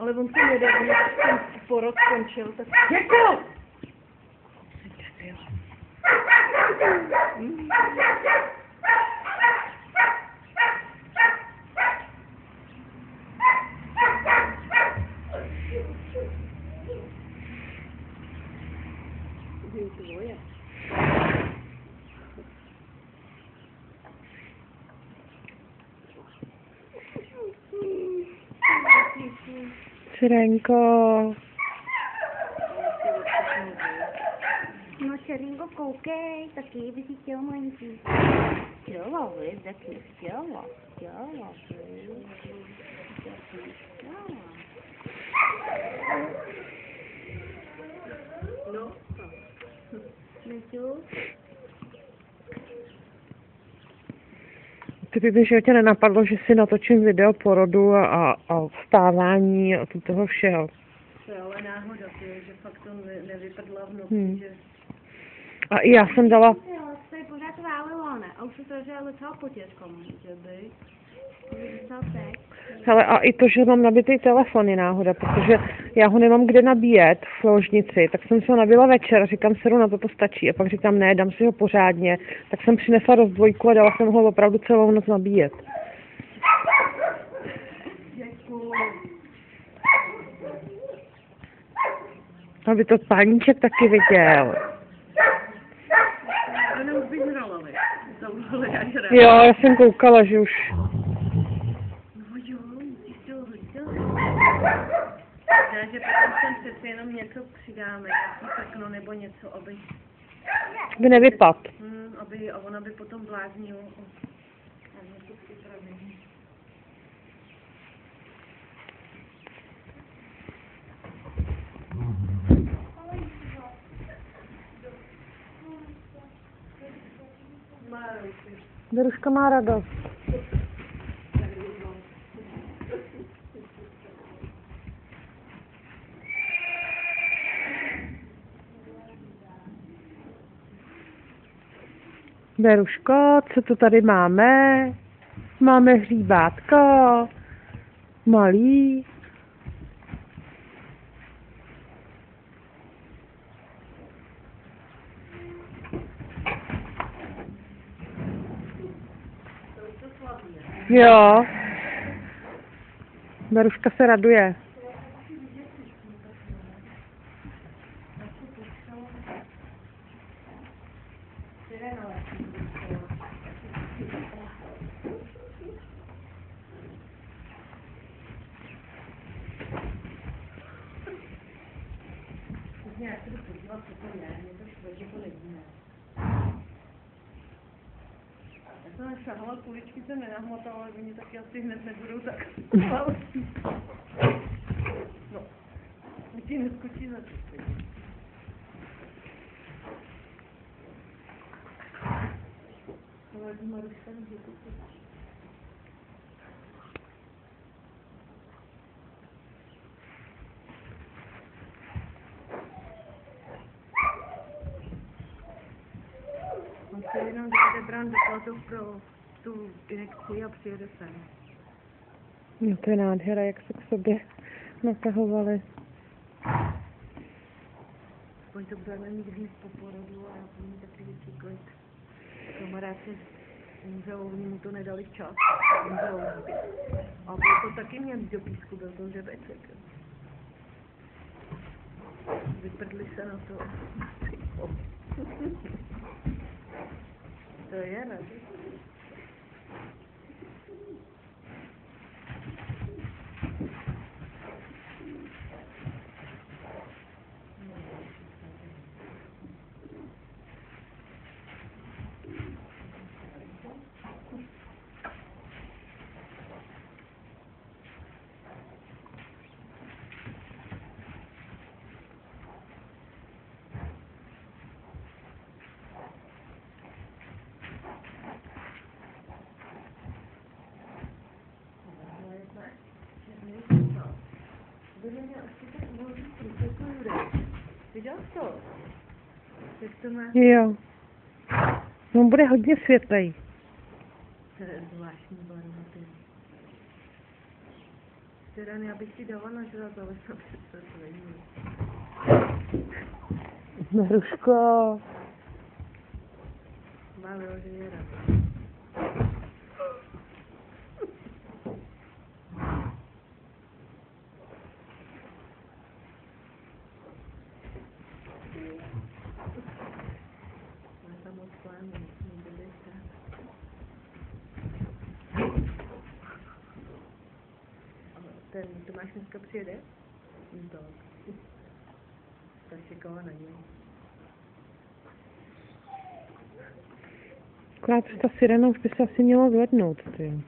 Ale on se nedávno, ten porod skončil, tak... Děkuju! Sirenko. No Sirenko, koukej, taky by si chtěl malinky. Chtěla, vy, taky chtěla, No. Neťu? Ty by že tě nenapadlo, že si natočím video porodu a vstávání a toho všeho. To je ale náhoda, že fakt to nevypadla v noci, že... A i já jsem dala... To je pořád válilo, ne? A už se to docela potěžko, že by. Hele, a i to, že mám nabitý telefon je náhoda, protože já ho nemám kde nabíjet v ložnici, tak jsem se ho nabila večer a říkám, seru na to stačí. A pak říkám, ne, dám si ho pořádně. Tak jsem přinesla rozdvojku a dala jsem ho opravdu celou noc nabíjet. Aby to páníček taky viděl. Ono už by zhralovi. Jo, já jsem koukala, že už... No jo, musíš to hodit. Ne, že potom sem přeci jenom něco přidáme, nějaký prkno nebo něco, aby... By nevypad. A ona by potom bláznil. A něco připraví. Beruška má radost. Beruško, co tu tady máme? Máme hříbátko. Malý. Jo. Beruška se raduje. Já jsem šahala, kuličky jsem nenahmotala, ale oni taky asi hned nebudou tak velký. No, ti neskočí za to. Ale Maruška může koupit. On se jenom jde brát do platu pro tu injekci a přijede sem. No to je nádhera, jak se k sobě natahovali. Aspoň to budeme mít víc po porodu a já budu mít taky větší klid. Kamarád se umřel, oni mu to nedali včas. Umřel. A byl to taky měl do písku, byl to žebeček. Vyprdli se na to. To je, ne? Viděl jsi to? Jak to má? Jo. No bude hodně světlej. To je zvláštní barva, ty. Sireny, já bych ti dala nažrat, ale jsem se není. Maruško. Malý ožíra. Má tam moc plánů, nikdo bych ten Tomáš dneska přijede? Tak. Tak čekala na něj. Akorát ta sirena už by se asi měla zvednout, ty.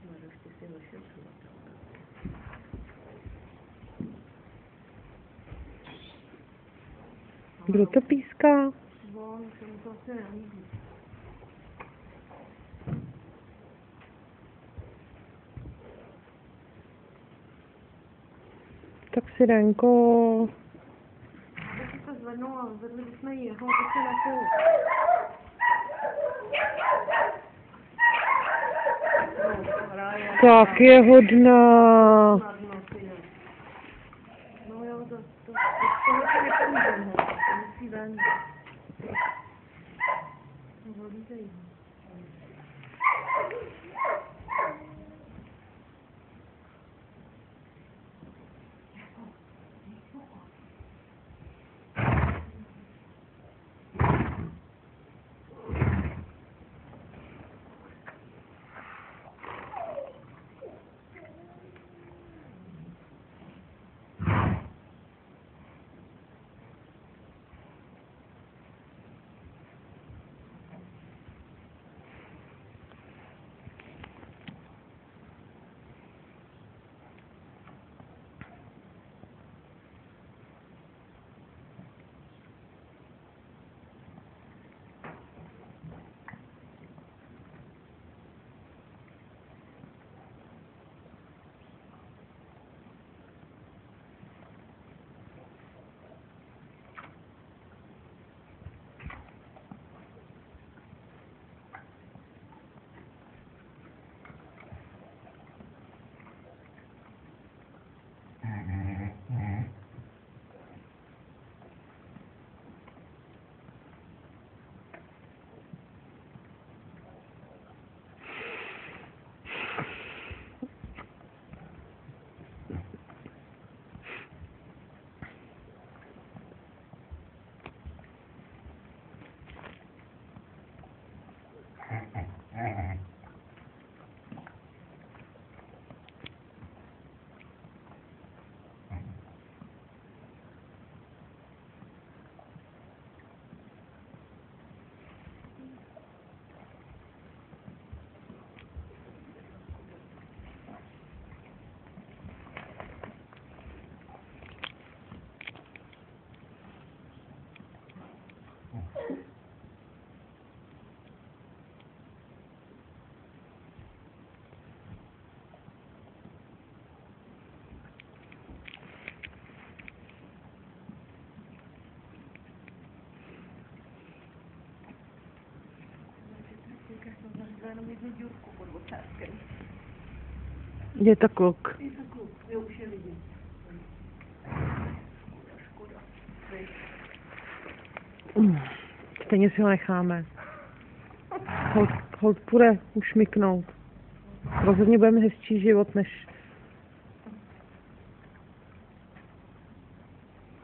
Můžu ještě si ošetřovat. Kdo to píská? On se mu to asi nelíbí. Tak sirenko. Já si to zvednou a zvedli bychom jeho, to se na půl. No, hraje. Tak je hodná. Snadno si je. No jo, to tohle si nepomůžeme, to musí ven. No, volíte jí. Jenom jednu dílku pod ocáskem. Je to kluk. Je to kluk, jo, už je vidím. Škoda. Stejně si ho necháme. Hold půjde ušmyknout. Rozhodně budeme hezčí život, než...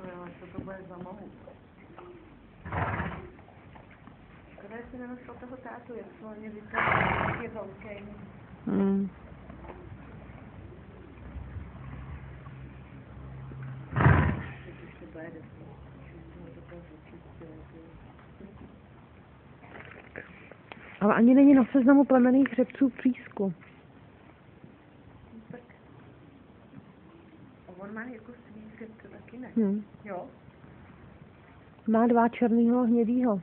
Jo, co to bude za mohu. Škoda, jestli nenašel toho tátu, jak se mě vypadá, jak je velký. Teď už to bude Ale ani není na seznamu plemenných hřebců v Přísku. tak. A on má jako svý hřebce taky, ne? Jo? Má 2 černýho a hnědýho.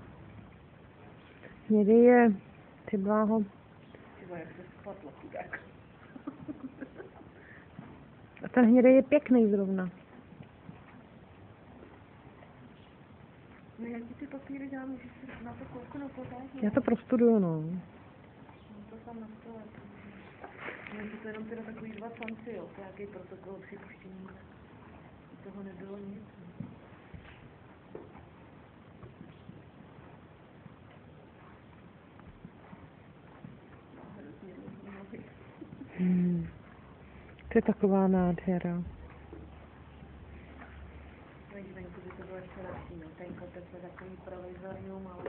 Hnědý je, ty bláho. Tyba, jak se spadlo, chudák. A ten hnědý je pěkný zrovna. No já ti ty papíry dám, můžeš se na to kouknout pořádně. Já to prostuduju, no. Mám to tam na stole. Není to jenom teda takový 2 šanci, jo, to nějaký protokol připuštění. Toho nebylo nic. Hrozně dlouhý nohy. To je taková nádhera. Venku by to bylo ještě lepší, no. Ten kopec je takový provizorium, ale